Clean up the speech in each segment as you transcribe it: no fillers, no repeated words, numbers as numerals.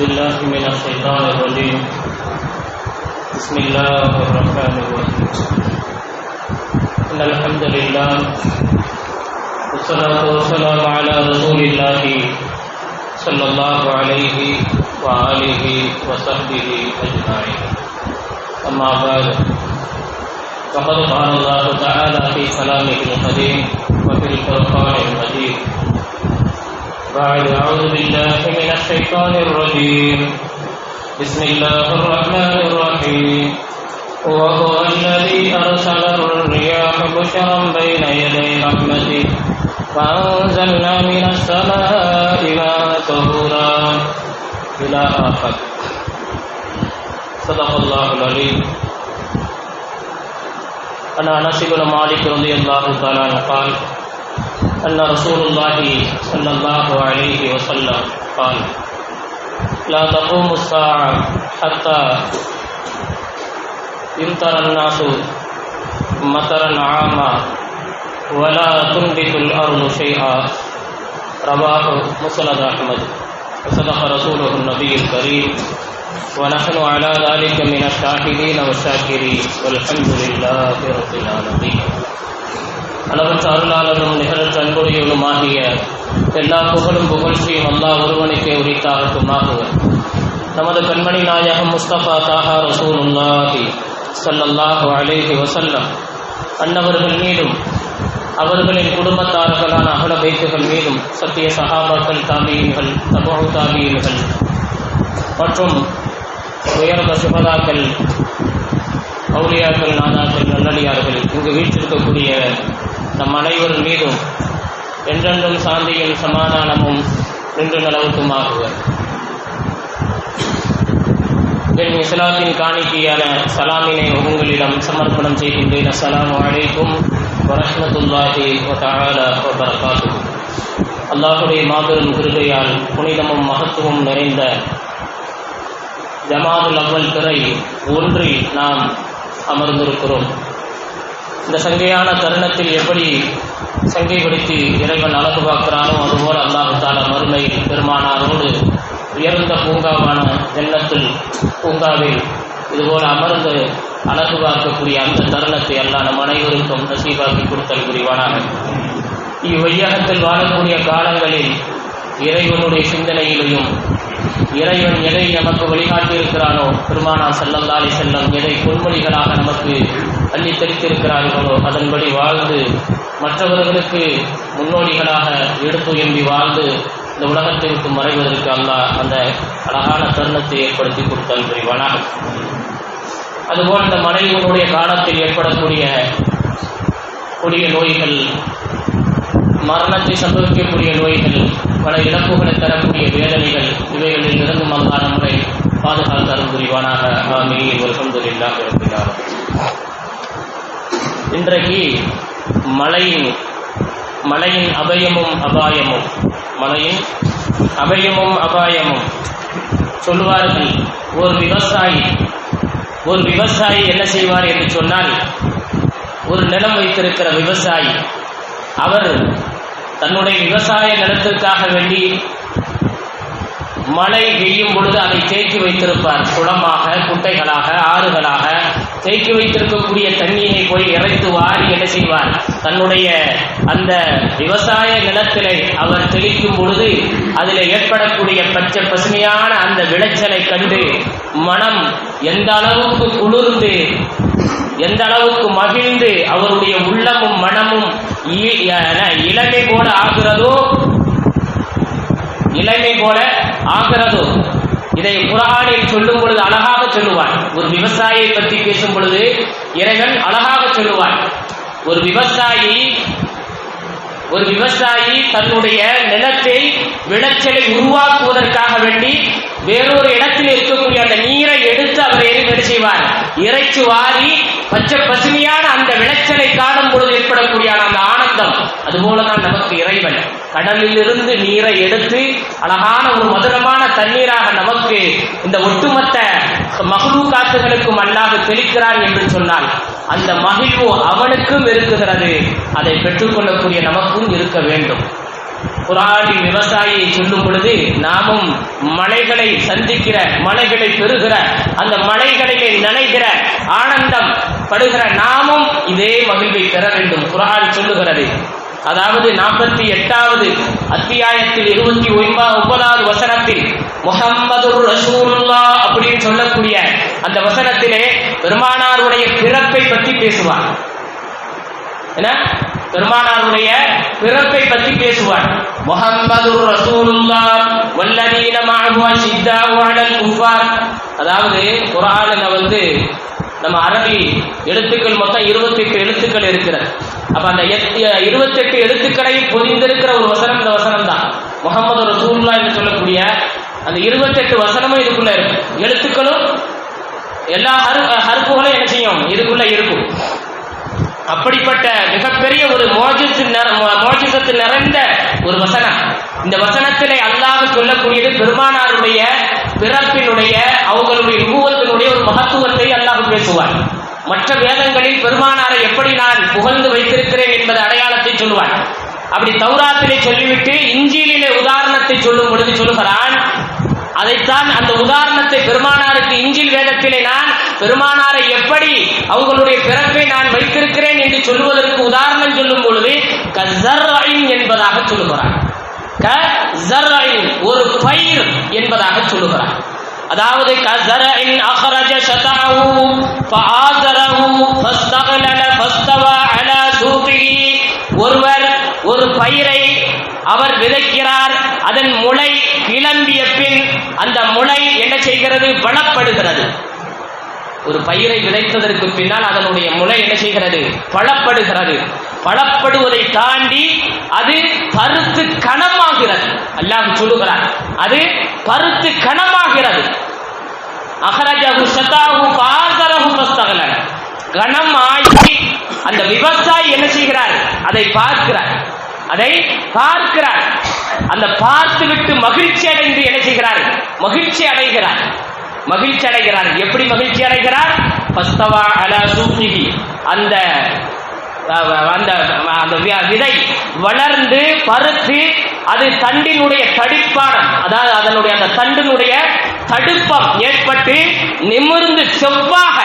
بالله من الشيطان الرجيم بسم الله الرحمن الرحيم إن الحمد لله والصلاة والسلام على رسول الله صلى الله عليه وآله وصحبه أجمعين أما بعد فقد قال الله تعالى في كلامه القديم وفي القرآن المجيد بعد أعوذ بالله من الشيطان الرجيم بسم الله الرحمن الرحيم وهو الذي أرسل الرياح بشرا بين يدي رحمته فأنزلنا من السماء ماء طهورا إلى آخر صدق الله العليم. عن أنس بن مالك رضي الله تعالى عنه قال أن رسول الله صلى الله عليه وسلم قال لا تقوم الساعة حتى يمطر الناس مطرا عاما ولا تنبت الأرض شيئا رواه مسند أحمد وصدق رسوله النبي الكريم ونحن على ذلك من الشاهدين والشاكرين والحمد لله رب العالمين. அளவற்ற அருளாளரும் நிகழற்ற அன்புடையவனுமாகிய எல்லா புகழும் புகழ்ச்சியும் அல்லாஹ் ஒருவனுக்கே உரித்தாகட்டுமாகுக. நமது கண்மணி நாயகம் முஸ்தபா தாஹா ரசூலுல்லாஹி ஸல்லல்லாஹு அலைஹி வஸல்லம் அன்னவர்கள் மீதும் அவர்களின் குடும்பத்தார்களான அஹ்ல பைத்துகள் மீதும் சத்திய சஹாபாக்கள் தாபீன்கள் தபூ தாபீன்கள் மற்றும் உயர்ந்த சுஹதாக்கள் அவுலியாக்கள் நாதாக்கள் நல்லடியார்கள் இங்கு வீற்றிருக்கக்கூடிய நம் அனைவர் மீதும் என்றென்றும் சாந்தியும் சமாதானமும் நின்று நிலவுக்குமாகுக. என் இஸ்லாத்தின் காணிக்கையான சலாமினை உங்களிடம் சமர்ப்பணம் செய்கின்றேன். அஸ்ஸலாமு அலைக்கும் வரஹ்மத்துல்லாஹி வதஆலா வபரகாத்துஹு. அல்லாஹ்வுடைய மாபெரும் கிருபையால் புனிதமும் மகத்துவம் நிறைந்த ஜமாதுல் அவ்வல் திரை ஒன்றில் நாம் அமர்ந்திருக்கிறோம். இந்த சங்கையான தருணத்தில் எப்படி சங்கை பிடித்து இறைவன் அழகு பார்க்கிறானோ அதுபோல அல்லாஹ் தஆலா மறுமை பெருமானாரோடு உயர்ந்த பூங்காவான ஜன்னத்துல் பூங்காவில் இதுபோல அமர்ந்து அழகு பார்க்கக்கூடிய அந்த தருணத்தை அல்லாஹ் நம் அனைவருக்கும் நசீபாக்கி கொடுத்தல் புரிவானாக. இவ்வையகத்தில் வாழக்கூடிய காலங்களில் இறைவனுடைய சிந்தனையிலையும் இறைவன் எதை நமக்கு வழிகாட்டியிருக்கிறானோ பெருமானார் ஸல்லல்லாஹு அலைஹி வஸல்லம் எதை பொன்மொழிகளாக நமக்கு அள்ளி தெளித்திருக்கிறார்களோ அதன்படி வாழ்ந்து மற்றவர்களுக்கு முன்னோடிகளாக எடுத்துயர்ந்தி வாழ்ந்து இந்த உலகத்தை விட்டு மறைவதற்கு அல்லாஹ் அந்த அழகான தருணத்தை ஏற்படுத்தி கொடுத்தல் புரிவானாக. அதுபோல் இந்த மனைவியினுடைய காலத்தில் ஏற்படக்கூடிய கொடிய நோய்கள், மரணத்தை சம்பவிக்கக்கூடிய நோய்கள், பல இழப்புகளை தரக்கூடிய வேதனைகள், இவைகளில் இருந்து அல்லாஹ் நம்மை பாதுகாத்தல் புரிவானாக. ஆமீன் வல்ஹம்துலில்லாஹி ரப்பில் ஆலமீன். இன்றைக்கு மழையின் அபயமும் அபாயமும், மழையின் அபயமும் அபாயமும் சொல்வார்கள். ஒரு விவசாயி என்ன செய்வார் என்று சொன்னால், ஒரு நிலம் வைத்திருக்கிற விவசாயி அவர் தன்னுடைய விவசாய நிலத்திற்காக வேண்டி மழை பெய்யும் பொழுது அதை தேக்கி வைத்திருப்பார். குளமாக, குட்டைகளாக, ஆறுகளாக தேக்கி வைத்திருக்கக்கூடிய தண்ணீரை போய் இறைத்து வாரி என்ன செய்வார், தன்னுடைய அந்த விவசாய நிலத்திலே அவர் தெளிக்கும் பொழுது அதில் ஏற்படக்கூடிய பச்சை பசுமையான அந்த விளைச்சலை கண்டு மனம் எந்த அளவுக்கு குளிர்ந்து, எந்த அளவுக்கு மகிழ்ந்து அவருடைய உள்ளமும் மனமும் இளமை போல ஆகிறதோ இதை குர்ஆனில் சொல்லும் பொழுது அழகாக சொல்லுவான். ஒரு விவசாயியை பற்றி பேசும் பொழுது இறைவன் அழகாக சொல்லுவான். ஒரு விவசாயி தன்னுடைய நிலத்தை விளைச்சலை உருவாக்குவதற்காக வேண்டி வேறொரு இடத்தில் இருக்கக்கூடிய அந்த நீரை எடுத்து அவர் என்ன செய்வார், இறைச்சி வாரி பச்சை பசுமையான அந்த விளைச்சலை காணும் பொழுது ஏற்படக்கூடிய அந்த ஆனந்தம், அதுபோலதான் நமக்கு இறைவன் கடலிலிருந்து நீரை எடுத்து அழகான ஒரு மதுரமான தண்ணீராக நமக்கு இந்த ஒட்டுமொத்த மஹ்லூகாத்துகளுக்கும் அல்லாஹ் தெளிக்கிறான் என்று சொன்னால் அந்த மகிழ்வு அவனுக்கும் இருக்குகிறது, அதை பெற்றுக்கொள்ளக்கூடிய நமக்கும் இருக்க வேண்டும். குர்ஆனில் விவசாயியை சொல்லும் பொழுது நாமும் மலைகளை சந்திக்கிற, மலைகளை பெறுகிற, அந்த மலைகளிலே நனைகிற, ஆனந்தம் படுகிற நாமும் இதே மகிழ்வை பெற வேண்டும். குர்ஆன் சொல்லுகிறது. அதாவது 48வது அத்தியாயத்தில் 29வது வசனத்தில் முஹம்மதுர் ரசூலுல்லாஹ் அப்படின்னு சொல்லக்கூடிய அந்த வசனத்திலே பெருமானாருடைய பிறப்பை பற்றி பேசுவார். என்ன? பெருமானாருடைய பிறப்பை பற்றி பேசுவார். முஹம்மதுர் ரசூலுல்லாஹ் வல்லதீன மஅஹு அஷித்தாஉ அலல் குஃபார். அதாவது குர்ஆனில் நம்ம அரபி எழுத்துக்கள் மொத்தம் 28 எழுத்துக்கள் இருக்கிறது. அப்ப அந்த 28 எழுத்துக்களை பொதிந்திருக்கிற ஒரு வசனம் இந்த வசனம் தான். முஹம்மது ரசூலுல்லாஹ் என்று சொல்லக்கூடிய அந்த 28 வசனமும் இதுக்குள்ள இருக்கும். எழுத்துக்களும் எல்லா ஹர்ஃபுகளும் என்ன செய்யும்? இதுக்குள்ள இருக்கும். அப்படிப்பட்ட மிகப்பெரிய ஒரு மோஜிசத்து நிறைந்த ஒரு வசனம். இந்த வசனத்திலே அல்லாஹ் சொல்லக்கூடியது பெருமானாருடைய பிறப்பினுடைய, அவங்களுடைய நுபுவத்தினுடைய ஒரு மகத்துவத்தை அல்லாஹ் பேசுவார். மற்ற வேதங்களில் பெருமானாரை எப்படி நான் புகழ்ந்து வைத்திருக்கிறேன் என்பது அடையாளத்தை சொல்லுவார். அப்படி தௌராத்திலே சொல்லிவிட்டு இஞ்சிலிலே உதாரணத்தை சொல்லும் பொழுது சொல்லுகிறான். அதைத்தான் அந்த உதாரணத்தை பெருமானாருக்கு இஞ்சில் வேதத்திலே நான் பெருமானாரை எப்படி அவங்களுடைய பிறப்பை நான் வைத்திருக்கிறேன் என்று சொல்லுவதற்கு உதாரணம் சொல்லும் பொழுது கஸர்இன் என்பதாக சொல்லுகிறார். கஸர்இன் ஒரு பயிர் என்பதாக சொல்லுகிறார். அதாவது கஸர்இன் அக்ரஜ ஷதஅஹு ஃபஆஸரஹு ஃபஸ்தக்லல ஃபஸ்தவா அலா சூகிஹி. ஒருவர் ஒரு பயிரை அவர் விதைக்கிறார், அதன் முளை கிளம்பிய பின் அந்த முளை என்ன செய்கிறது? பலப்படுகிறது. ஒரு பயிரை விதைத்ததற்கு பின்னால் அதனுடைய முளை என்ன செய்கிறது? பலப்படுகிறது. பலப்படுவதை தாண்டி அது பருத்து கனமாகிறது. அல்லாஹ் சொல்லுகிறார், அது பருத்து கனமாகிறது. அஹ்ரஜஹு ஷதஅஹு ஃபஆஸரஹு ஃபஸ்தக்லல. கனமாகி அந்த விவசாயி என்ன செய்கிறார்? அதை பார்க்கிறார். அந்த பார்த்து விட்டு மகிழ்ச்சி அடைந்து என்ன செய்கிறார்? மகிழ்ச்சி அடைகிறார். எப்படி மகிழ்ச்சி அடைகிறார்? ஃபஸ்தவா அலா சூகிஹி. அந்த விதை வளர்ந்து பருத்து அது தண்டினுடைய தடிப்பானம், அதாவது அதனுடைய அந்த தண்டினுடைய தடுப்பம் ஏற்பட்டு நிமிர்ந்து செவ்வாக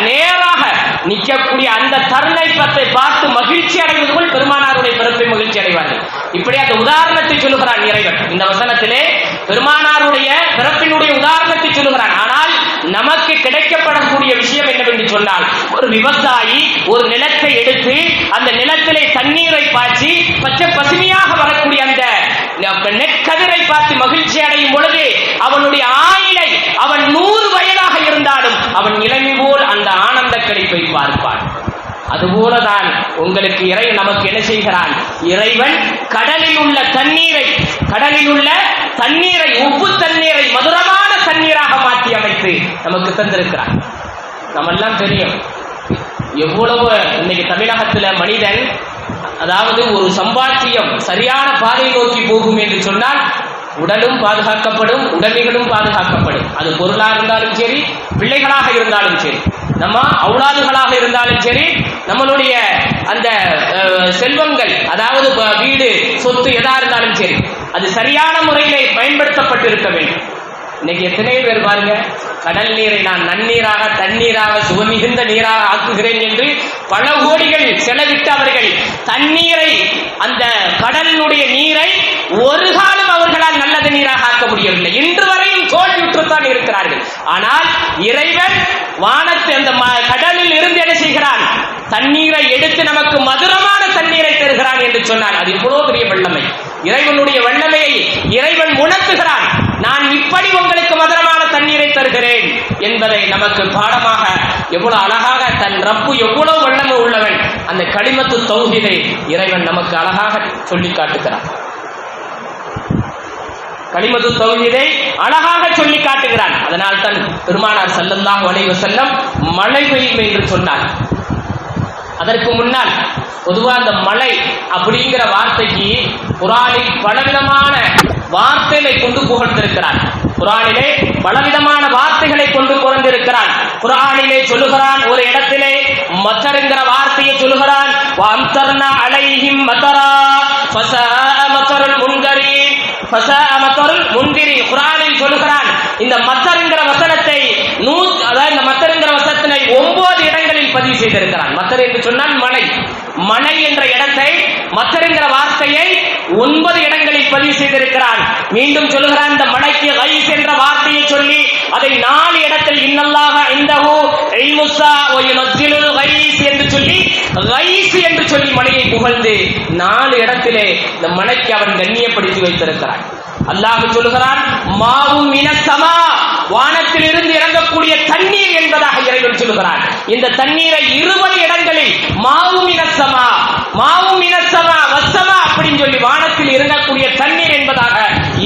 நேராக நிற்கக்கூடிய அந்த தருணத்தை பார்த்து மகிழ்ச்சி அடைவது போல் பெருமானாருடைய பிறப்பை மகிழ்ச்சி அடைவார்கள். இப்படி அந்த உதாரணத்தை சொல்லுகிறான் இறைவன். இந்த வசனத்திலே பெருமானாருடைய பிறப்பினுடைய உதாரணத்தை சொல்லுகிறான். ஆனால் நமக்கு கிடைக்கப்படக்கூடிய விஷயம் என்னவென்று சொன்னால், ஒரு விவசாயி ஒரு நிலத்தை எடுத்து அந்த நிலத்திலே தண்ணீரை பாய்ச்சி பச்சை பசுமையாக வரக்கூடிய அந்த நெற்கதிரை பார்த்து மகிழ்ச்சி அடையும் பொழுது அவனுடைய ஆயுளை அவன் 100 வயதாக இருந்தாலும் அவன் இளமை போல் அந்த ஆனந்த களிப்பை பார்ப்பான். அதுபோலதான் உங்களுக்கு இறைவன் நமக்கு என்ன செய்கிறான்? இறைவன் கடலில் உள்ள தண்ணீரை உப்பு தண்ணீரை மதுரமான தண்ணீராக மாற்றி அமைத்து நமக்கு தந்திருக்கிறான். நம்மெல்லாம் தெரியும் எவ்வளவு இன்னைக்கு தமிழகத்துல மனிதன், அதாவது ஒரு சம்பாத்தியம் சரியான பாதை நோக்கி போகும் என்று சொன்னால் உடலும் பாதுகாக்கப்படும், உடைமைகளும் பாதுகாக்கப்படும். அது பொருளாக இருந்தாலும் சரி, பிள்ளைகளாக இருந்தாலும் சரி, நம்ம அவுலாதுகளாக இருந்தாலும் சரி, நம்மளுடைய அந்த செல்வங்கள், அதாவது வீடு சொத்து எதா இருந்தாலும் சரி, அது சரியான முறையிலே பயன்படுத்தப்பட்டு இருக்க வேண்டும். இன்னைக்கு எத்தனை பேர் பாருங்க, கடல் நீரை நான் நன்னீராக தண்ணீராக சுகமிகுந்த நீராக ஆக்குகிறேன் என்று பல கோடிகள் செலவிட்டு அவர்கள் தண்ணீரை, அந்த கடலினுடைய நீரை ஒரு காலம் அவர்களால் நல்லது நீராக ஆக்க முடியவில்லை. இன்று வரையும் தோல்வியுற்றுத்தான் இருக்கிறார்கள். ஆனால் இறைவன் வானத்து அந்த கடலில் இருந்து என்ன செய்கிறான்? தண்ணீரை எடுத்து நமக்கு மதுரமான தண்ணீரை தருகிறான் என்று சொன்னான். அது எவ்வளவு பெரிய வல்லமை! இறைவனுடைய வல்லமையை இறைவன் உணர்த்துகிறான். நான் இப்படி உங்களுக்கு மதுரமான தண்ணீரை தருகிறேன் என்பதை நமக்கு பாடமாக, எவ்வளவு அழகாக தன் ரப்பு எவ்வளவு வல்லமை உள்ளவன், அந்த கலிமத்து தௌஹீதை இறைவன் நமக்கு அழகாக சொல்லி காட்டுகிறான். கலிமத்து தௌஹீதை அழகாக சொல்லி காட்டுகிறான். அதனால் தான் பெருமானார் ஸல்லல்லாஹு அலைஹி வஸல்லம் மழை பெய்யும் என்று சொன்னார். அதற்கு முன்னால் பொதுவாக அந்த மழை அப்படிங்கிற வார்த்தைக்கு குர்ஆனில் பலவிதமான வார்த்தைகளை கொண்டு புகழ்ந்திருக்கிறார். குர்ஆனிலே பலவிதமான வார்த்தைகளை கொண்டு புகழ்ந்திருக்கிறான். குர்ஆனிலே சொல்லுகிறான், ஒரு இடத்திலே மத்தர்ங்கிற வார்த்தையை சொல்லுகிறான். வஅம்தர்னா அலைஹிம் மதரா குர்ஆனில் சொல்கிறான். இந்த மத்தர்ங்கிற வசனத்தை அதாவது இந்த மத்தர்ங்கிற வசனத்தினை 9 இடங்களில் பதிவு செய்திருக்கிறான். மத்தர் என்று சொன்னால் மலை, மலை என்ற இடத்தை மத்தர்ங்கிற வார்த்தையை 9 இடங்களில் பதிவு செய்திருக்கிறான். மீண்டும் சொல்லுகிறான், இந்த மலைக்கு கைஸ் என்ற வார்த்தையை சொல்லி அதை 4 இடத்தில் இன்னல்லாஹ இன்தஹு இல்முஸ்ஸா வ யுனஸ்ஸிலுல் கைஸ் என்று சொல்லி கைஸ் என்று சொல்லி மலையை புகழ்ந்து 4 இடத்திலே இந்த மலைக்கு அவன் கண்ணியப்படுத்தி வைத்திருக்கிறான். அல்லாஹ் சொல்லுகிறான், மாவும் மினஸ்ஸமா, வானத்திலிருந்து இறங்கக்கூடிய தண்ணீர் என்பதாக இறைவன் சொல்லுகிறான். இந்த தண்ணீரை 20 இடங்களில் மாவும் மினஸ்ஸமா, மாவும் மினஸ்ஸமா வஸ்ஸமா அப்படின்னு சொல்லி வானத்தில் இறங்கக்கூடிய தண்ணீர் என்பதாக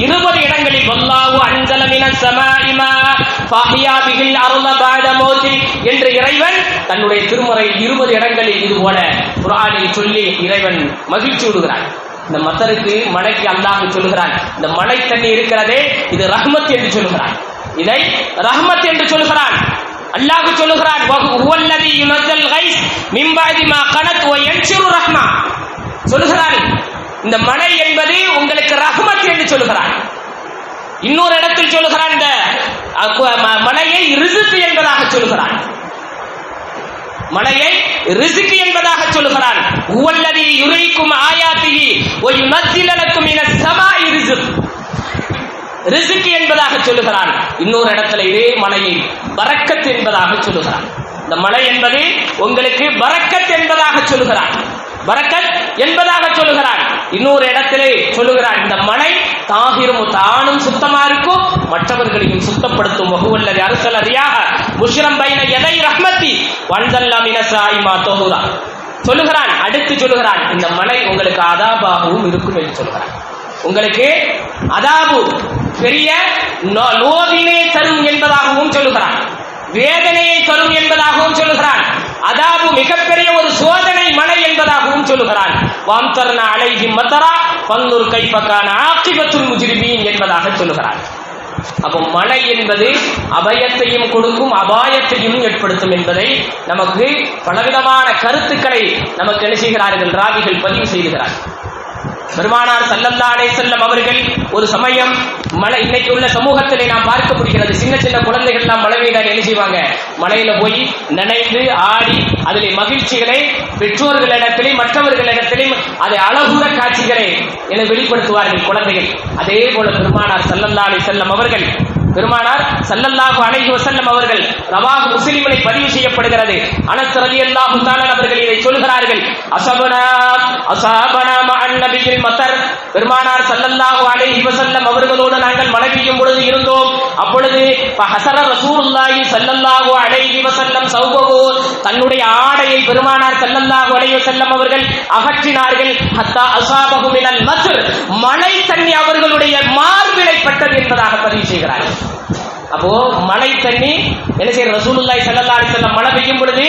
20 இடங்களில் வல்லாஹு அன்ஸல மினஸ்ஸமாஇ மா ஃபஹியா பிஹில் அர்த பஅத மௌதி என்று இறைவன் தன்னுடைய திருமறையில் 20 இடங்களில் இதுபோல குர்ஆனில் சொல்லி இறைவன் மகிழ்ச்சி விடுகிறான். இந்த மத்தருக்கு மலைக்கு அல்லாஹ் சொல்லுகிறான், இந்த மலை தண்ணி இருக்கிறதே இது ரஹ்மத் என்று சொல்லுகிறான். இதை ரஹ்மத் என்று சொல்லுகிறான். அல்லாஹ் சொல்லுகிறான், வஹுவல்லதி யுனஸல் கைஸ் மின் பஅதி மா கனத் வ யன்ஷுரு ரஹ்மா, சொல்லுகிறான் இந்த மலை என்பது உங்களுக்கு ரஹ்மத் என்று சொல்லுகிறான். இன்னொரு இடத்தில் சொல்லுகிறான், இந்த மலையை ரிஸ்க் என்பதாக சொல்லுகிறான். மலையை ரிஸ்க் என்பதாக சொல்லுகிறான். ஹுவல்லதி யுரீக்கும் ஆயாத்திஹி வ யுனஸ்ஸிலு லக்கும் மினஸ் ஸமாஇ ரிஸ்க், ரிஸ்க் என்பதாக சொல்லுகிறான். இன்னொரு இடத்துல இதே மலையை பரக்கத் என்பதாக சொல்லுகிறான். இந்த மலை என்பது உங்களுக்கு பரக்கத் என்பதாக சொல்லுகிறான், பரக்கத் என்பதாக சொல்லுகிறான். இன்னொரு இடத்திலே சொல்லுகிறான், இந்த மலை தாகிரும் தானும் சுத்தமா இருக்கும், மற்றவர்களையும் சுத்தப்படுத்தும். வஹுவல்லதி அர்ஸல ரியாஹ புஷ்ரம் பைன யதை ரஹ்மத்தி வன்ஸல்ல மினஸ்ஸாஇ மா தஹூரா சொல்லுகிறான். அடுத்து சொல்லுகிறான், இந்த மலை உங்களுக்கு அதாபாகவும் இருக்கும் என்று சொல்லுகிறான். உங்களுக்கு அதாபு பெரிய நோவினை தரும் என்பதாகவும் சொல்லுகிறான், வேதனையை தரும் என்பதாகவும் சொல்லுகிறான். அதாபு மிகப்பெரிய ஒரு சோதனை மலை என்பதாகவும் சொல்லுகிறான். வாம்தர்னா அலைஹிம் மதரா ஃபன்னுர் கைஃப கான ஆகிபத்துல் முஜ்ரிமீன் என்பதாக சொல்லுகிறான். அப்போ மலை என்பது அபயத்தையும் கொடுக்கும், அபாயத்தையும் ஏற்படுத்தும் என்பதை நமக்கு பலவிதமான கருத்துக்களை நமக்கு என்ன செய்கிறார்கள், ராவிகள் பதிவு செய்கிறார்கள். பெருமானார் ஸல்லல்லாஹு அலைஹி வஸல்லம் அவர்கள் ஒரு சமயம் மலை, இன்னைக்கு உள்ள சமூகத்திலே நாம் பார்க்க முடிகிறது, சின்ன சின்ன குழந்தைகள் எல்லாம் மழை பெய்தால் என்ன செய்வாங்க, மலையில போய் நனைந்து ஆடி அதிலே மகிழ்ச்சிகளை பெற்றோர்களிடத்திலும் மற்றவர்களிடத்திலும் அதை அழகுற காட்சிகளை என வெளிப்படுத்துவார்கள் குழந்தைகள். அதே போல பெருமானார் ஸல்லல்லாஹு அலைஹி வஸல்லம் அவர்கள், பெருமானார் ஸல்லல்லாஹு அலைஹி வஸல்லம் அவர்கள் ரவாஹ் முஸ்லிமிலே பதிவு செய்யப்படுகிறது. அனஸ் ரலியல்லாஹு தஆலா அவர்கள் இதை சொல்கிறார்கள், அஸாபனா மஅன் நபியில் மத்தர், பெருமானார் ஸல்லல்லாஹு அலைஹி வஸல்லம் அவர்களோடு நாங்கள் மழை பெய்யும் பொழுது இருந்தோம். அப்பொழுது ஃபஹஸர ரசூலுல்லாஹி ஸல்லல்லாஹு அலைஹி வஸல்லம் சௌபஹு, தன்னுடைய ஆடையை பெருமானார் ஸல்லல்லாஹு அலைஹி வஸல்லம் அவர்கள் அகற்றினார்கள். ஹத்தா அஸாபஹு மினல் மத்ர், மழை தண்ணி அவர்களுடைய மார்பிலை பட்டது என்பதாக பதிவு செய்கிறார்கள். அப்போ மழை தண்ணி என்ன செய்ய, ரசூலுல்லாஹி ஸல்லல்லாஹு அலைஹி வஸல்லம் மழை பெய்யும் பொழுது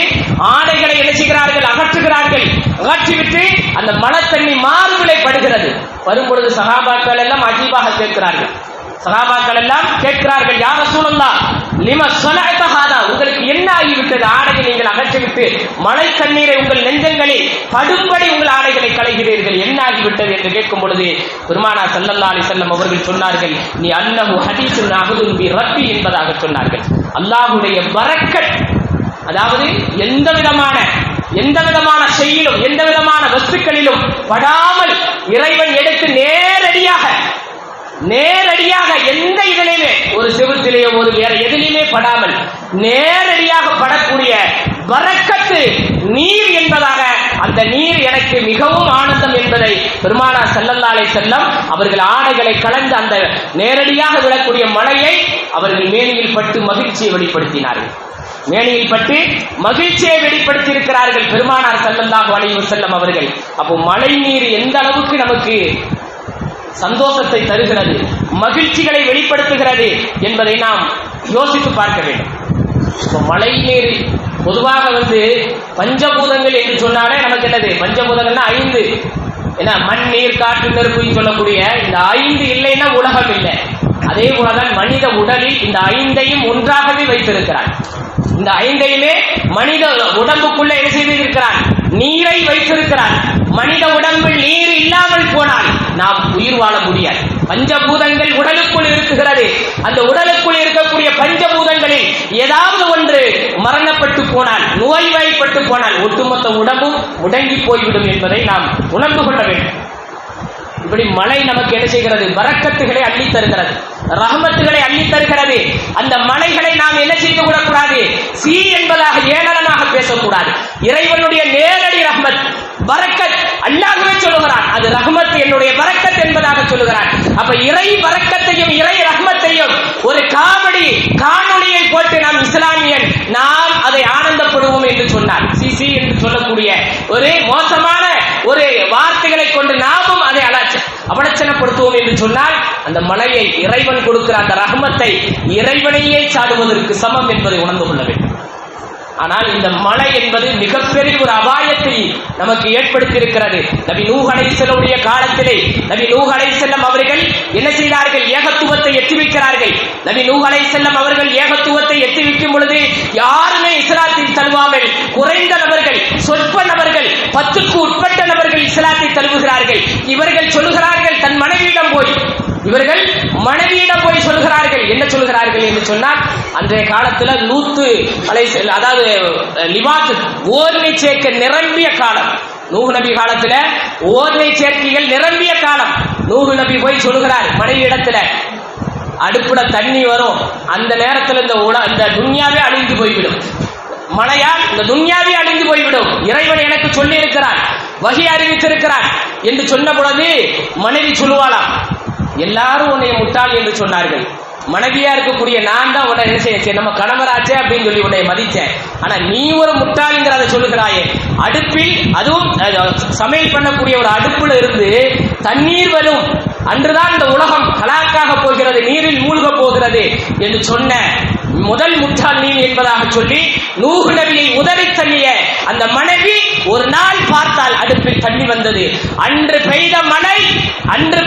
ஆடைகளை என்ன செய்கிறார்கள், அகற்றுகிறார்கள். அகற்றிவிட்டு அந்த மழை தண்ணி மார்பிலை படுகிறது. வரும்பொழுது சஹாபாக்கள் எல்லாம் அஜீபாக கேட்கிறார்கள். சஹாபாக்கள் எல்லாம் கேட்கிறார்கள், யா ரசூலுல்லாஹ் லிம ஸனஅத ஹாதா, உங்களுக்கு என்ன ஆகிவிட்டது, ஆடையை நீங்கள் அகற்றிவிட்டு மழை தண்ணீரை உங்கள் நெஞ்சங்களில் படும்படி உங்கள் ஆடைகளை களைகிறீர்கள், என்ன ஆகிவிட்டது என்று கேட்கும் பொழுது பெருமானார் ஸல்லல்லாஹு அலைஹி வஸல்லம் அவர்கள் சொன்னார்கள், நீ அன்னஹு ஹதீஸுன் அஹதுன் பி ரப்பி என்பதாக சொன்னார்கள். அல்லாஹ்வுடைய பரக்கத், அதாவது எந்த விதமான செயலிலும் எந்த விதமான வஸ்துக்களிலும் படாமல் இறைவன் எடுத்து நேரடியாக எந்த இதிலுமே, ஒரு செவுத்திலேயோ ஒரு வேற எதிலுமே படாமல் நேரடியாக படக்கூடிய பரக்கத்து நீர் என்பதாக, அந்த நீர் எனக்கு மிகவும் ஆனந்தம் என்பதை பெருமானார் ஸல்லல்லாஹு அலைஹி வஸல்லம் அவர்கள் ஆடைகளை கலந்து அந்த நேரடியாக விழக்கூடிய மழையை அவர்கள் மேனியில் பட்டு மகிழ்ச்சியை வெளிப்படுத்தினார்கள். மேனியில் பட்டு மகிழ்ச்சியை வெளிப்படுத்தி இருக்கிறார்கள் பெருமானார் ஸல்லல்லாஹு அலைஹி வஸல்லம் அவர்கள். அப்போ மழை நீர் எந்த அளவுக்கு நமக்கு சந்தோஷத்தை தருகிறது, மகிழ்ச்சிகளை வெளிப்படுத்துகிறது என்பதை நாம் யோசித்து பார்க்க வேண்டும். மழை நீர் பொதுவாக பஞ்சபூதங்கள் என்று சொன்னாலே நமக்கு என்னது, பஞ்சபூதங்கள்னா 5, ஏன்னா மண் நீர் காற்று நெருப்பு சொல்லக்கூடிய இந்த 5 இல்லைன்னா உலகம் இல்லை. அதே போலதான் மனித உடலில் இந்த 5ஐயும் ஒன்றாகவே வைத்திருக்கிறான். இந்த 5ஐயுமே மனித உடம்புக்குள்ள என்ன செய்திருக்கிறான், நீரை வைத்திருக்கிறான். மனித உடம்பில் நீர் இல்லாமல் போனால் நாம் உயிர் வாழ முடியாது. பஞ்சபூதங்கள் உடலுக்குள் இருக்குகிறது. அந்த உடலுக்குள் இருக்கக்கூடிய பஞ்சபூதங்களில் ஏதாவது ஒன்று மரணப்பட்டு போனால், நோய்வாய்ப்பட்டு போனால் ஒட்டுமொத்த உடம்பும் முடங்கி போய்விடும் என்பதை நாம் உணர்ந்து கொள்ள வேண்டும். இப்படி மழை நமக்கு என்ன செய்கிறது? பரக்கத்துகளை அள்ளி தருகிறது, ரஹமத்துகளை அள்ளி தருகிறது. அந்த மலைகளை நாம் என்ன செய்து விடக்கூடாது? சீ என்பதாக ஏளனமாக பேசக்கூடாது. இறைவனுடைய நேரடி ரஹ்மத், பரக்கத் அல்லாஹ்வே சொல்லுகிறான். அது ரஹ்மத், என்னுடைய பரக்கத் என்பதாக சொல்லுகிறான். அப்ப இறை பரக்கத்தையும் இறை ரஹ்மத்தையும் ஒரு காமெடி காணொளியை போட்டு நாம் இஸ்லாமியன் நாம் அதை ஆனந்தப்படுவோம் என்று சொன்னார். சிசி என்று சொல்லக்கூடிய ஒரு மோசமான ஒரு வார்த்தைகளை கொண்டு நாமும் அதை அவலட்சணப்படுத்துவோம் என்று சொன்னால், அந்த மலையை இறைவன் கொடுக்கிற அந்த ரஹ்மத்தை இறைவனையே சாடுவதற்கு சமம் என்பதை உணர்ந்து கொள்ள வேண்டும். ஆனால் இந்த மழை என்பது மிகப்பெரிய ஒரு அபாயத்தை நமக்கு ஏற்படுத்தி இருக்கிறது. நபி நூஹ் அலைஹிஸ்ஸலாமுடைய காலத்திலே நபி நூஹ் அலைஹிஸ்ஸலாம் அவர்கள் என்ன செய்தார்கள்? ஏகத்துவத்தை எட்டி வைக்கிறார்கள். நபி நூஹ் அலைஹிஸ்ஸலாம் அவர்கள் ஏகத்துவத்தை எட்டி வைக்கும் பொழுது யாருமே இஸ்லாத்தில் தழுவாமல் குறைந்த நபர்கள், சொற்ப நபர்கள், 10க்கு உட்பட்ட நபர்கள் இஸ்லாத்தை தழுவுகிறார்கள். இவர்கள் சொல்லுகிறார்கள் தன் மனைவியிடம் போய், இவர்கள் மனைவியிடம் போய் சொல்கிறார்கள். என்ன சொல்கிறார்கள் என்று சொன்னால், அன்றைய காலத்தில் லூத்து அலைஹிஸ்ஸலாம், அதாவது லிவாத் ஓர்மை சேர்க்கை நிரம்பிய காலம். நூஹ் நபி காலத்தில் ஓர்மை சேர்க்கைகள் நிரம்பிய காலம். நூஹ் நபி போய் சொல்கிறார் மனைவி இடத்துல, அடுப்புல தண்ணி வரும், அந்த நேரத்தில் இந்த துன்யாவே அழிந்து போய்விடும், மழையால் இந்த துன்யாவே அழிந்து போய்விடும், இறைவன் எனக்கு சொல்லி இருக்கிறார், வஹி அறிவித்திருக்கிறார் என்று சொன்ன பொழுது மனைவி சொல்லுவாளாம், எல்லாரும் உன்னை முட்டாள் என்று சொன்னார்கள், மனைவியா இருக்கக்கூடிய நான் தான் உன்னை என்ன செய்ய, நம்ம கணவராச்சே அப்படின்னு சொல்லி உன்னை மதிச்சேன், ஆனா நீ ஒரு முட்டாளுங்கிறத சொல்லுகிறாயே. அடுப்பில், அதுவும் சமையல் பண்ணக்கூடிய ஒரு அடுப்புல இருந்து தண்ணீர் வரும், அன்றுதான் இந்த உலகம் ஹலாக்காக போகிறது, நீரில் மூழ்க போகிறது என்று சொன்ன முதல் முட்டாள் நீ என்பதாக சொல்லி நூஹ் நபியை உதறி தள்ளிய அந்த மனைவி ஒரு நாள் பார்த்தால் அடுப்பில் தண்ணி வந்தது. அன்று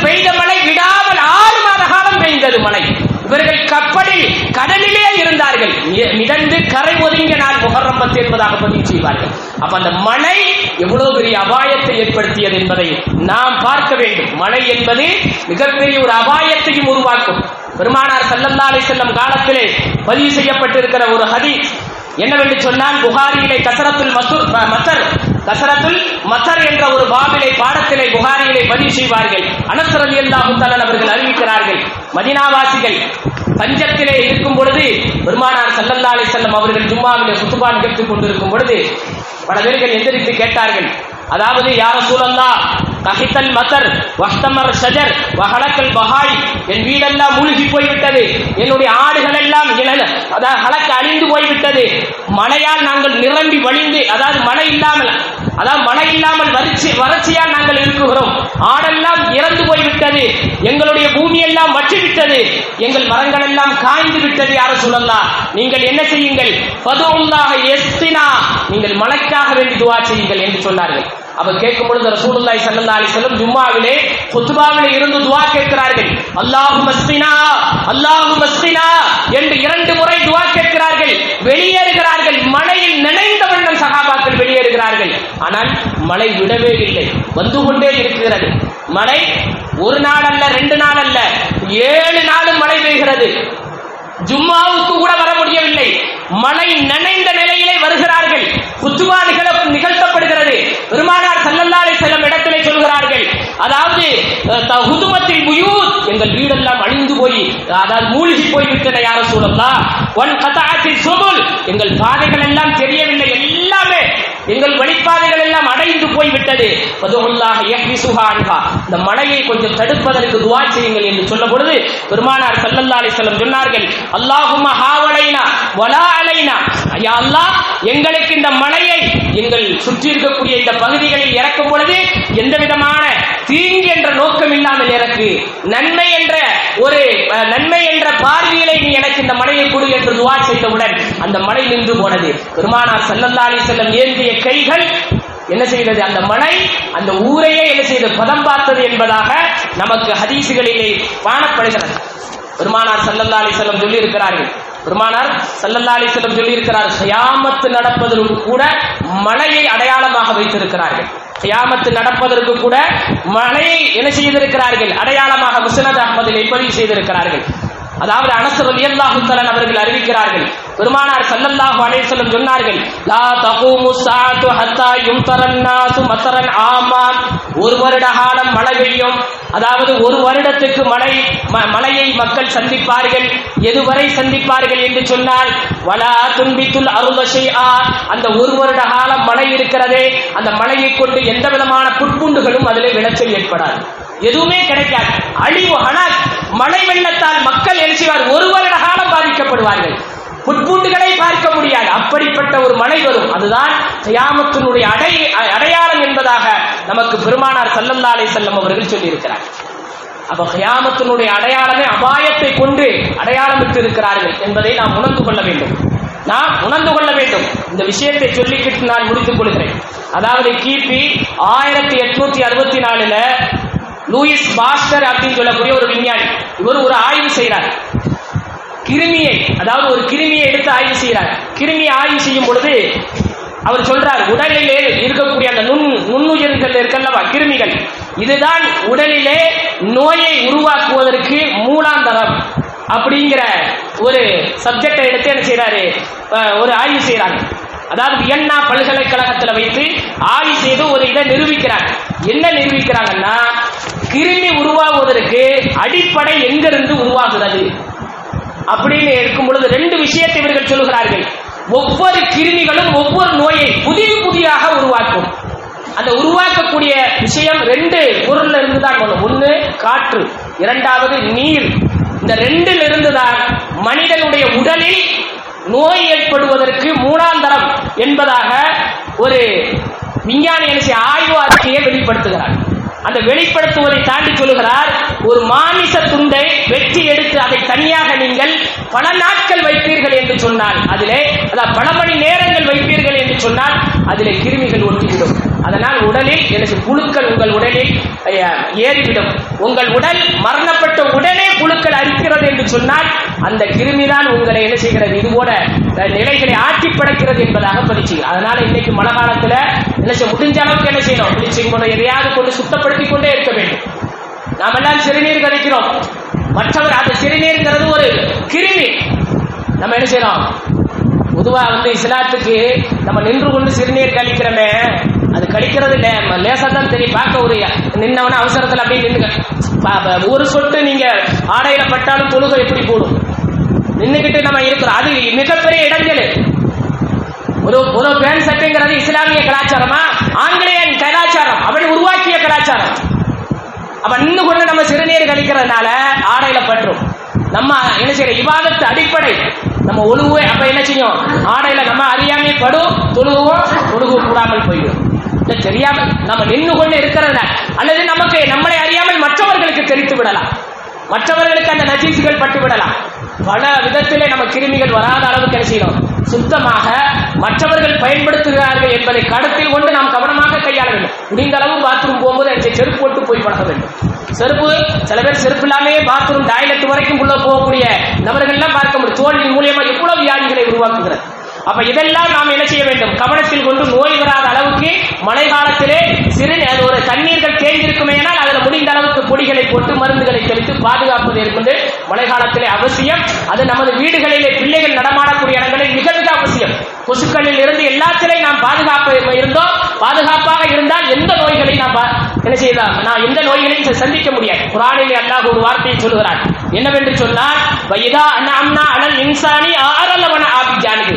பெய்த மழை விடாமல் 6 மாத காலம் பெய்தது மழை. இவர்கள் கப்பலில் கடலிலே இருந்தார்கள், மிதந்து கரை ஒதுங்கிய நாள் முஹர்ரம் 10 என்பதாக பதிவு செய்வார்கள். அப்ப அந்த மழை எவ்வளவு பெரிய அபாயத்தை ஏற்படுத்தியது என்பதை நாம் பார்க்க வேண்டும். மழை என்பது மிகப்பெரிய ஒரு அபாயத்தையும் உருவாக்கும். பெருமானார் ஸல்லல்லாஹு அலைஹி வஸல்லம் காலத்திலே பதிவு செய்யப்பட்டிருக்கிற ஒரு ஹதீஸ் என்னவென்று சொன்னால், புகாரியிலே கஸரத்துல் மத்தர் என்ற ஒரு பாபிலை பாடத்திலே புகாரியிலே பதிவு செய்வார்கள். அனஸ் ரலியல்லாஹு தஆலா அவர்கள் அறிவிக்கிறார்கள், மதீனாவாசிகள் பஞ்சத்திலே இருக்கும் பொழுது பெருமானார் ஸல்லல்லாஹு அலைஹி வஸல்லம் அவர்கள் ஜும்மாவிலே குத்பா நிகழ்த்திக் கொண்டிருக்கும் பொழுது பல பேர்கள் எந்திரித்து கேட்டார்கள், அதாவது யா ரசூலல்லாஹ் கஹித்தல் மத்தர் வஹ்தமர் ஷஜர் வஹலக்கல் பஹாய், என் வீடெல்லாம் மூழ்கி போய்விட்டது, என்னுடைய ஆடுகள் எல்லாம் அதாவது ஹலக்க அழிந்து போய்விட்டது, மழையால் நாங்கள் நிரம்பி வழிந்து, அதாவது மழை இல்லாமல் வறட்சியால் நாங்கள் இருக்குகிறோம், ஆடெல்லாம் இறந்து போய்விட்டது, எங்களுடைய பூமி எல்லாம் வற்றிவிட்டது, எங்கள் மரங்கள் எல்லாம் காய்ந்து விட்டது, யா ரசூலல்லாஹ் நீங்கள் என்ன செய்யுங்கள், ஃபதுல்லாஹ யஸ்தினா, நீங்கள் மழைக்காக வேண்டி துஆ செய்யுங்கள் என்று சொன்னார்கள். அப்ப கேட்கும் பொழுது ரசூலுல்லாஹி ஸல்லல்லாஹு அலைஹி வஸல்லம் ஜும்மாவிலே குத்பாவிலே இருந்து துஆ கேட்கிறார்கள். அல்லாஹும்ம ஸ்கினா அல்லாஹும்ம ஸ்கினா என்று 2 முறை துஆ கேட்கிறார்கள். வெளியேறுகிறார்கள், மழையில் நனைந்த வண்ணம் சஹாபாக்கள் வெளியேறுகிறார்கள். ஆனால் மழை விடவே இல்லை, வந்து கொண்டே இருக்கிறது. மழை ஒரு நாள் அல்ல, 2 நாள் அல்ல, 7 நாளும் மழை பெய்கிறது. ஜும்மாவுக்கு கூட வர முடியவில்லை, மழை நனைந்த நிலையிலே வருகிறார்கள். குத்பா நிகழ்த்தப்படுகிறது. பெருமானார் ஸல்லல்லாஹு அலைஹி வஸல்லம் இடத்திலே சொல்கிறார்கள், அதாவது ஹுதுமத்தில் புயூத், எங்கள் வீடெல்லாம் அழிந்து போய், அதாவது மூழ்கி போய்விட்டன யா ரசூலல்லாஹ், வன் கதஅத்தில் சுபுல், எங்கள் பாதைகள் எல்லாம் தெரியவில்லை, எல்லாமே எங்கள் வழிபாதைகள் எல்லாம் அடைந்து போய்விட்டது. ஃபதுல்லாஹ் யஹ்பிசுஹா அன்ஹா, இந்த மழையை கொஞ்சம் தடுப்பதற்கு துஆ செய்யுங்கள் என்று சொன்ன பொழுது பெருமானார் ஸல்லல்லாஹு அலைஹி வஸல்லம் சொன்னார்கள், அல்லாஹும்ம ஹாவலைனா வலா அலைனா, யா அல்லாஹ் எங்களுக்கு இந்த மழையை எங்கள் சுற்றி இருக்கக்கூடிய இந்த பகுதிகளில் இறக்கும் பொழுது எந்த விதமான தீங்கு என்ற நோக்கம் இல்லாமல் இறக்கு, நன்மை என்ற பார்வையிலே நீ எனக்கு இந்த மழையை கொடு என்று துஆ செய்தவுடன் அந்த மழை நின்று போனது. பெருமானார் ஸல்லல்லாஹு அலைஹி வஸல்லம் ஏந்திய கைகள் என்ன செய்தது, அந்த மழை அந்த ஊரையே என்ன செய்தது, பதம் பார்த்தது என்பதாக நமக்கு ஹதீசுகளிலே காணப்படுகிறது. பெருமானார் ஸல்லல்லாஹு அலைஹி வஸல்லம் சொல்லி இருக்கிறார்கள், கியாமத் நடப்பதற்கு கூட மழையை அடையாளமாக அடையாளமாக வைத்திருக்கிறார்கள். கியாமத்து நடப்பதற்கு கூட மழையை என்ன செய்திருக்கிறார்கள், அடையாளமாக முஸ்னத் அஹ்மதிலே பதிவு செய்திருக்கிறார்கள். அதாவது அனஸ் ரலியல்லாஹு தஆலா அவர்கள் அறிவிக்கிறார்கள், பெருமானார் ஸல்லல்லாஹு அலைஹி வஸல்லம் சொன்னார்கள், லா தகூமு ஸாஅத்து ஹத்தா யும்தரன் நாசு மஸரன் ஆமா. ஒரு வருட காலம் மழை பெய்யும், அதாவது ஒரு வருடத்துக்கு மழையை மக்கள் சந்திப்பார்கள். எதுவரை சந்திப்பார்கள் என்று சொன்னால், வலா துன்பித்துல் அருள ஷைஆ, அந்த ஒரு வருட காலம் மழை இருக்கிறதே, அந்த மழையை கொண்டு எந்த விதமான புட்புண்டுகளும் அதிலே விளைச்சல் ஏற்படாது, எதுவுமே கிடைக்காது, அழிவு ஹலாக். மழை வெள்ளத்தால் மக்கள் எழுச்சிவார், ஒரு வருட காலம் பாதிக்கப்படுவார்கள், புட்பூண்டுகளை பார்க்க முடியாது. அப்படிப்பட்ட ஒரு மழை வரும். அதுதான் கியாமத்தினுடைய அடையாளம் என்பதாக நமக்கு பெருமானார் ஸல்லல்லாஹு அலைஹி வஸல்லம் அவர்கள் சொல்லியிருக்கிறார். அப்ப கியாமத்தினுடைய அடையாளமே அபாயத்தை கொண்டு அடையாளமிட்டு இருக்கிறார்கள் என்பதை நாம் உணர்ந்து கொள்ள வேண்டும். இந்த விஷயத்தை சொல்லிக்கிட்டு நான் முடித்துக் கொள்கிறேன். அதாவது கிபி 1864 லூயிஸ் பாஸ்டர் அப்படின்னு சொல்லக்கூடிய ஒரு விஞ்ஞானி, இவர் ஒரு ஆய்வு செய்கிறார். கிருமியை, அதாவது ஒரு கிருமியை எடுத்து ஆய்வு செய்கிறார். கிருமியை ஆய்வு செய்யும் பொழுது அவர் சொல்றார், உடலிலே இருக்கக்கூடிய அந்த நுண்ணுயிர்கள் இருக்கல்லவா, கிருமிகள், இதுதான் உடலிலே நோயை உருவாக்குவதற்கு மூலாந்தரம் அப்படிங்கிற ஒரு சப்ஜெக்டை எடுத்து என்ன செய்யறாரு, ஒரு ஆய்வு செய்யறாங்க. அதாவது வியன்னா பல்கலைக்கழகத்தில் வைத்து ஆய்வு செய்து ஒரு இதை நிரூபிக்கிறாங்க. என்ன நிரூபிக்கிறாங்கன்னா, கிருமி உருவாகுவதற்கு அடிப்படை எங்கிருந்து உருவாகிறது அப்படின்னு இருக்கும் பொழுது ரெண்டு விஷயத்தை இவர்கள் சொல்லுகிறார்கள். ஒவ்வொரு கிருமிகளும் ஒவ்வொரு நோயை புதிதாக உருவாக்கும். அந்த உருவாக்கக்கூடிய விஷயம் ரெண்டு பொருள்ல இருந்து தான் வரும். ஒன்று காற்று, இரண்டாவது நீர். இந்த ரெண்டில் இருந்துதான் மனிதனுடைய உடலில் நோய் ஏற்படுவதற்கு மூலாந்தரம் என்பதாக ஒரு விஞ்ஞானி ஆய்வு அறிக்கையை வெளிப்படுத்துகிறார். அந்த வெளிப்படுத்துவதை தாண்டி சொல்லுகிறார், ஒரு மாமிச துண்டை வெட்டி எடுத்து அதை தனியாக நீங்கள் பல நாட்கள் வைப்பீர்கள் என்று சொன்னால், அதிலே பல மணி நேரங்கள் வைப்பீர்கள் என்று சொன்னால் அதிலே கிருமிகள் ஒட்டிவிடும். அதனால் உடலில் எனக்கு புழுக்கள் உங்கள் உடலில் ஏறிவிடும். உங்கள் உடல் மரணப்பட்ட உடனே புழுக்கள் அரிக்கிறது என்று சொன்னால் அந்த கிருமிதான் உங்களை என்ன செய்கிறது, இது போல நிலைகளை ஆட்டி படைக்கிறது என்பதாக பதிச்சு. அதனால இன்னைக்கு மழை காலத்தில் என்ன செய்ய முடிஞ்ச அளவுக்கு என்ன செய்யணும், பிளீச்சிங் கொண்டு எதையாவது கொண்டு சுத்தப்படுத்திக் கொண்டே இருக்க வேண்டும். நாம் எல்லாம் சிறுநீர் கழிக்கிறோம், மற்றவர் அந்த சிறுநீர்ங்கிறது ஒரு கிருமி. நம்ம என்ன செய்யறோம், பொதுவா இஸ்லாத்துக்கு நம்ம நின்று கொண்டு சிறுநீர் கழிக்கிறோமே, அது கழிக்கிறது இல்ல, லேசா தான் தெரியும். பார்க்க ஒரு நின்னவன அவசரத்தில் அப்படியே நின்று ஒரு சொட்டு நீங்க ஆடையில பட்டாலும் தொழுகை எப்படி போடும், நின்றுகிட்டு நம்ம இருக்கிறோம். அது மிகப்பெரிய இடைஞ்சல். ஒரு பேன் சட்டைங்கிறது இஸ்லாமிய கலாச்சாரமா, ஆங்கிலேயன் கலாச்சாரம், அப்படி உருவாக்கிய கலாச்சாரம். அப்ப நின்று கொண்டு நம்ம சிறுநீர் கழிக்கிறதுனால ஆடையில பற்றும். நம்ம என்ன செய்யற இபாதத்து அடிப்படை நம்ம ஒழுகுவே. அப்ப என்ன செய்யும், ஆடையில நம்ம அறியாமே படும், தொழுகு கூடாமல் போயிடும். தெரியாமல் நம்ம நின்று கொண்டு இருக்கிறத, அல்லது நமக்கு நம்மளை அறியாமல் மற்றவர்களுக்கு தெரித்து விடலாம், மற்றவர்களுக்கு அந்த நஜீசுகள் பட்டு விடலாம். பல விதத்திலே நம்ம கிருமிகள் வராத அளவுக்கு என்ன செய்யணும், சுத்தமாக மற்றவர்கள் பயன்படுத்துகிறார்கள் என்பதை கருத்தில் கொண்டு நாம் கவனமாக கையாள வேண்டும். முடிந்த அளவு பாத்ரூம் போகும்போது செருப்பு போட்டு போய் பழக வேண்டும். செருப்பு, சில பேர் செருப்பு இல்லாமே பாத்ரூம் டாய்லெட் வரைக்கும் உள்ள போகக்கூடிய நபர்கள்லாம் பார்க்க முடியும். தோல்வியின் மூலியமா எவ்வளவு வியாதிகளை உருவாக்குகிறது. அப்ப இதெல்லாம் நாம் என்ன செய்ய வேண்டும், கவனத்தில் கொண்டு நோய் வராத அளவுக்கு மழை காலத்திலே ஒரு தண்ணீர்கள் தேங்கியிருக்குமேனால் அதில் முடிந்த அளவுக்கு பொடிகளை போட்டு மருந்துகளை தெளித்து பாதுகாப்பது என்பது மழை காலத்திலே அவசியம். அது நமது வீடுகளிலே பிள்ளைகள் நடமாடக்கூடிய இடங்களில் மிக மிக அவசியம். கொசுக்களில் இருந்து எல்லாத்திலையும் நாம் பாதுகாப்பாக இருந்தால் எந்த நோய்களையும் நாம் என்ன செய்யலாம், நான் எந்த நோய்களையும் சந்திக்க முடியாது. குர்ஆனிலே அல்லாஹ் ஒரு வார்த்தையை சொல்கிறார், என்னவென்று சொன்னால், வைதா அன்அம்னா அலல் இன்சானி ஆரலவன ஆபிஜானி,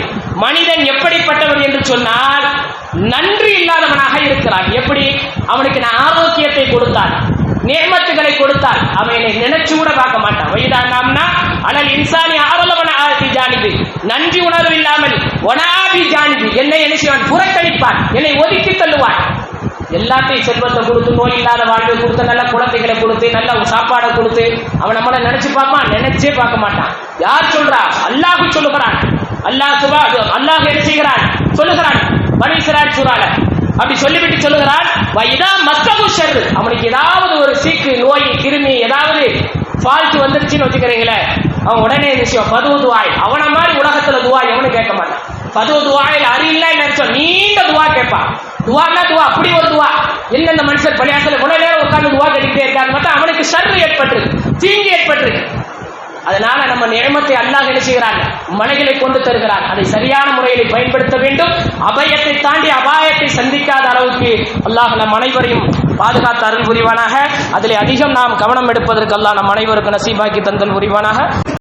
மனிதன் எப்படிப்பட்டவர் என்று சொன்னால் நன்றி இல்லாதவனாக இருக்கிறான். எப்படி, அவனுக்கு நான் ஆரோக்கியத்தை கொடுத்தான், நேமத்துகளை கொடுத்தால் அவனை நினைச்சு கூட பார்க்க மாட்டான். வைதானாம்னா அனல் இன்சானி ஆரலவன ஆபி ஜானிபி, நன்றி உணர்வு இல்லாமல் ஒனாபி ஜானிபி, என்னை என்ன செய்வான், புறக்கணிப்பான், என்னை ஒதுக்கி தள்ளுவான். எல்லாத்தையும் செல்வத்தை கொடுத்து, நோய் இல்லாத வாழ்வை கொடுத்து, நல்ல குழந்தைகளை கொடுத்து, நல்ல சாப்பாடை கொடுத்து அவன் நம்மளை நினைச்சு பார்ப்பான், நினைச்சே பார்க்க மாட்டான். யார் சொல்றா, அல்லாஹ் சொல்லுகிறான். அல்லாஹ் என்ன செய்கிறான், சொல்லுகிறான் பனி இஸ்ராயீல் சூரால அப்படி சொல்லிவிட்டு சொல்லுகிறான், வைதா மஸ்தகு ஷர், அவனுக்கு ஏதாவது ஒரு சீக்கு நோய் கிருமி ஏதாவது ஃபால்ட் வந்துருச்சுன்னு வச்சுக்கிறீங்களே, அவன் உடனே விஷயம் பது துவாய், அவனை மாதிரி உலகத்துல துவா எவனு கேட்க மாட்டான். பது துவாயில் அறியில்லை நினைச்சோம், நீண்ட துவா கேட்பான். துவான்னா துவா, அப்படி ஒரு துவா என்ன, இந்த மனுஷர் பள்ளியாசல இவ்வளவு நேரம் உட்கார்ந்து துவா கட்டிக்கிட்டே இருக்காங்க பார்த்தா அவனுக்கு ஷர்ரு ஏற்பட்டு, தீங்கு ஏற்பட்டு. அதனால நம்ம நியமத்தை அல்லாஹ் என்ன செய்கிறான், மலைகளை கொண்டு தருகிறான். அதை சரியான முறையில் பயன்படுத்த வேண்டும். அபயத்தை தாண்டி அபாயத்தை சந்திக்காத அளவுக்கு அல்லாஹ் நம் அனைவரையும் பாதுகாத்து அருள் புரிவானாக. அதில் அதிகம் நாம் கவனம் எடுப்பதற்கு அல்லாஹ் நம் அனைவருக்கு நசீபாக்கி தந்தல் புரிவானாக.